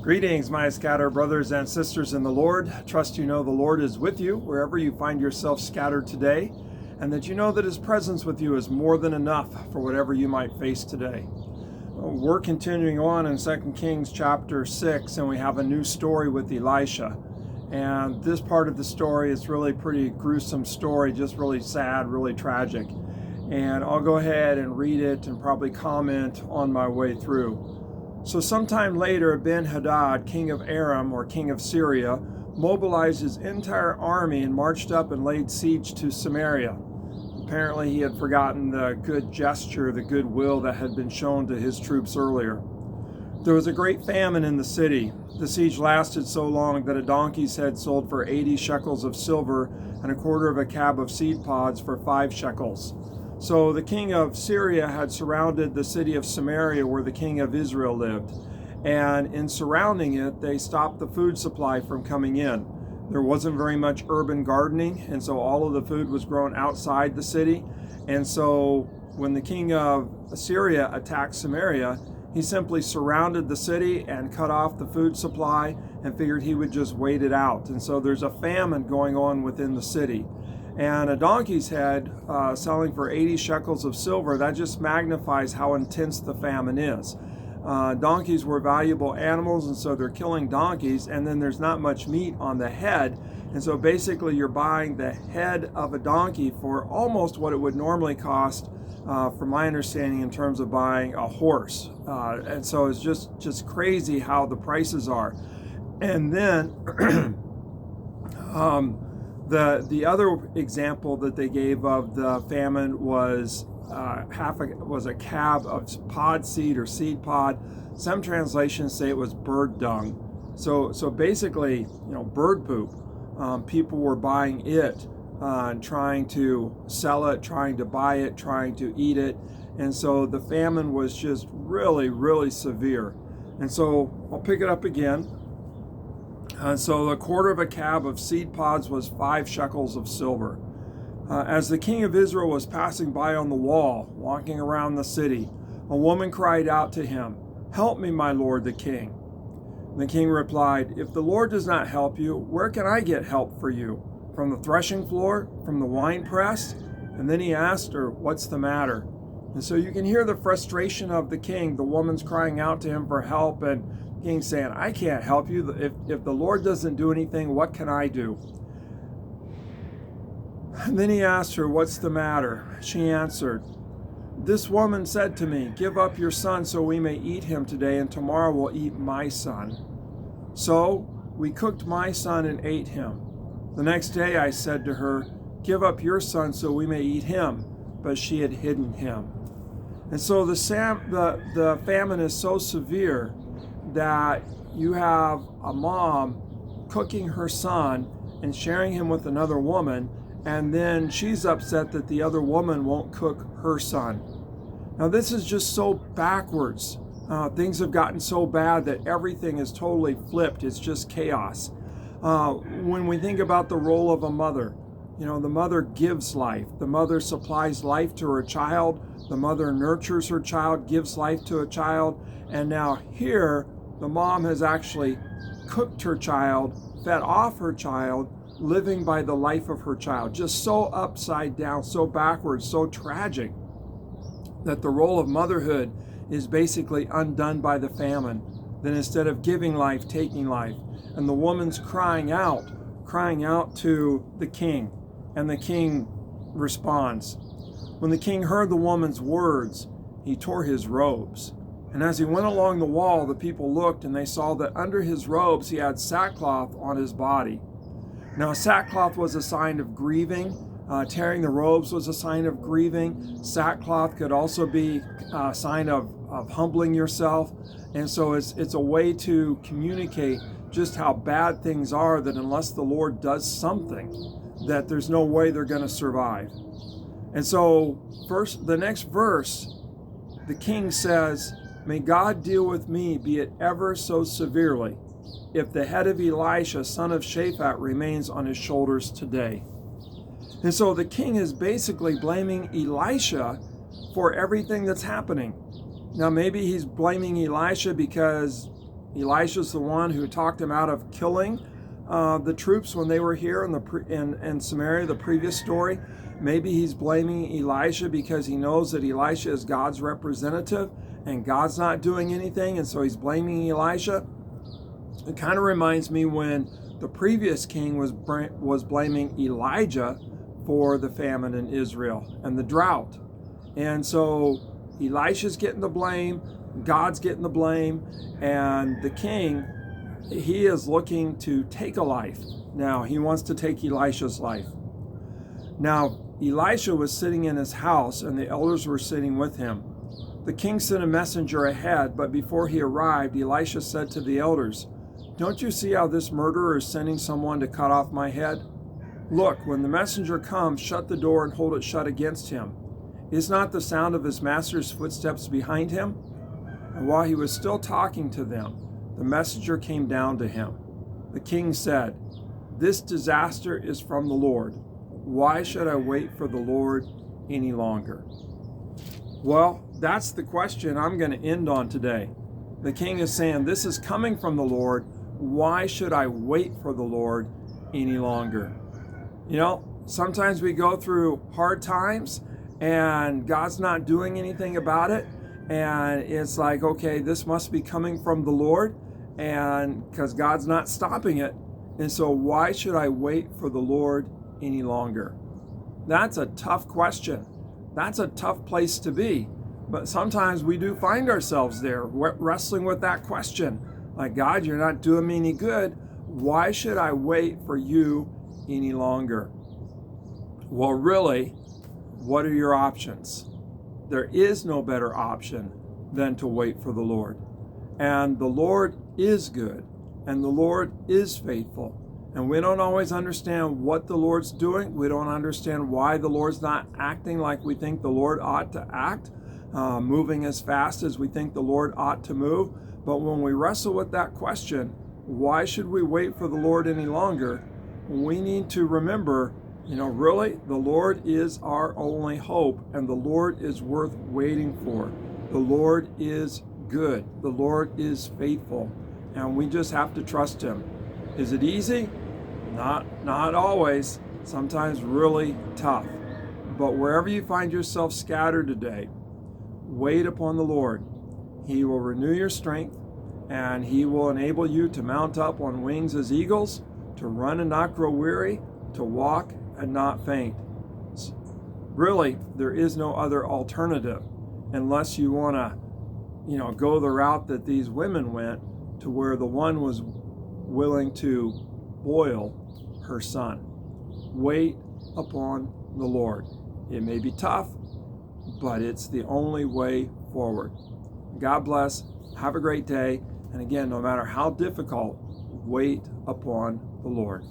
Greetings, my scattered brothers and sisters in the Lord. Trust you know the Lord is with you wherever you find yourself scattered today, and that you know that His presence with you is more than enough for whatever you might face today. We're continuing on in 2 Kings chapter 6, and we have a new story with Elisha. And this part of the story is really pretty gruesome story, just really sad, really tragic. And I'll go ahead and read it and probably comment on my way through. So sometime later, Ben-Hadad, king of Aram, or king of Syria, mobilized his entire army and marched up and laid siege to Samaria. Apparently he had forgotten the good gesture, the goodwill that had been shown to his troops earlier. There was a great famine in the city. The siege lasted so long that a donkey's head sold for 80 shekels of silver and a quarter of a cab of seed pods for 5 shekels. So the king of Syria had surrounded the city of Samaria where the king of Israel lived. And in surrounding it, they stopped the food supply from coming in. There wasn't very much urban gardening, and so all of the food was grown outside the city. And so when the king of Assyria attacked Samaria, he simply surrounded the city and cut off the food supply and figured he would just wait it out. And so there's a famine going on within the city. And a donkey's head selling for 80 shekels of silver, that just magnifies how intense the famine is. Donkeys were valuable animals, and so they're killing donkeys, and then there's not much meat on the head. And so basically you're buying the head of a donkey for almost what it would normally cost, from my understanding, in terms of buying a horse. And so it's just crazy how the prices are. And then the other example that they gave of the famine was a cab of pod seed or seed pod. Some translations say it was bird dung. So basically, bird poop. People were buying it, and trying to sell it, trying to buy it, trying to eat it. And so the famine was just really, really severe. And so I'll pick it up again. So a quarter of a cab of seed pods was 5 shekels of silver. As the king of Israel was passing by on the wall, walking around the city, a woman cried out to him, "Help me, my lord the king." And the king replied, "If the Lord does not help you, where can I get help for you? From the threshing floor? From the wine press?" And then he asked her, "What's the matter?" And so you can hear the frustration of the king. The woman's crying out to him for help, and the king's saying, "I can't help you. If the Lord doesn't do anything, what can I do?" And then he asked her, "What's the matter?" She answered, "This woman said to me, 'Give up your son so we may eat him today, and tomorrow we'll eat my son.' So we cooked my son and ate him. The next day I said to her, 'Give up your son so we may eat him.' But she had hidden him." And so the famine is so severe that you have a mom cooking her son and sharing him with another woman, and then she's upset that the other woman won't cook her son. Now this is just so backwards. Things have gotten so bad that everything is totally flipped. It's just chaos. When we think about the role of a mother, the mother gives life. The mother supplies life to her child. The mother nurtures her child, gives life to a child. And now here, the mom has actually cooked her child, fed off her child, living by the life of her child. Just so upside down, so backwards, so tragic that the role of motherhood is basically undone by the famine. Then instead of giving life, taking life. And the woman's crying out to the king. And the king responds. When the king heard the woman's words, he tore his robes. And as he went along the wall, the people looked, and they saw that under his robes he had sackcloth on his body. Now sackcloth was a sign of grieving. Tearing the robes was a sign of grieving. Sackcloth could also be a sign of humbling yourself. And so it's a way to communicate just how bad things are, that unless the Lord does something, that there's no way they're going to survive. And so the next verse, the king says, "May God deal with me, be it ever so severely, if the head of Elisha, son of Shaphat, remains on his shoulders today." And so the king is basically blaming Elisha for everything that's happening. Now maybe he's blaming Elisha because Elisha's the one who talked him out of killing the troops when they were here in Samaria, the previous story. Maybe he's blaming Elisha because he knows that Elisha is God's representative and God's not doing anything, and so he's blaming Elisha. It kind of reminds me when the previous king was blaming Elijah for the famine in Israel and the drought. And so Elisha's getting the blame, God's getting the blame, and the king, he is looking to take a life. Now, he wants to take Elisha's life. Now, Elisha was sitting in his house, and the elders were sitting with him. The king sent a messenger ahead, but before he arrived, Elisha said to the elders, "Don't you see how this murderer is sending someone to cut off my head? Look, when the messenger comes, shut the door and hold it shut against him. Is not the sound of his master's footsteps behind him?" And while he was still talking to them, the messenger came down to him. The king said, "This disaster is from the Lord. Why should I wait for the Lord any longer?" Well, that's the question I'm going to end on today. The king is saying, this is coming from the Lord. Why should I wait for the Lord any longer? You know, sometimes we go through hard times and God's not doing anything about it. And it's like, okay, this must be coming from the Lord, and because God's not stopping it. And so why should I wait for the Lord any longer? That's a tough question. That's a tough place to be. But sometimes we do find ourselves there wrestling with that question. Like, God, you're not doing me any good. Why should I wait for you any longer? Well, really, what are your options? There is no better option than to wait for the Lord. And the Lord is good, and the Lord is faithful. And we don't always understand what the Lord's doing. We don't understand why the Lord's not acting like we think the Lord ought to act, moving as fast as we think the Lord ought to move. But when we wrestle with that question, why should we wait for the Lord any longer? We need to remember, really, the Lord is our only hope, and the Lord is worth waiting for. The Lord is good. The Lord is faithful, and we just have to trust Him. Is it easy? Not always. Sometimes really tough. But wherever you find yourself scattered today, wait upon the Lord. He will renew your strength, and He will enable you to mount up on wings as eagles, to run and not grow weary, to walk and not faint. Really, there is no other alternative unless you want to, go the route that these women went, to where the one was willing to boil her son. Wait upon the Lord. It may be tough, but it's the only way forward. God bless. Have a great day. And again, no matter how difficult, wait upon the Lord.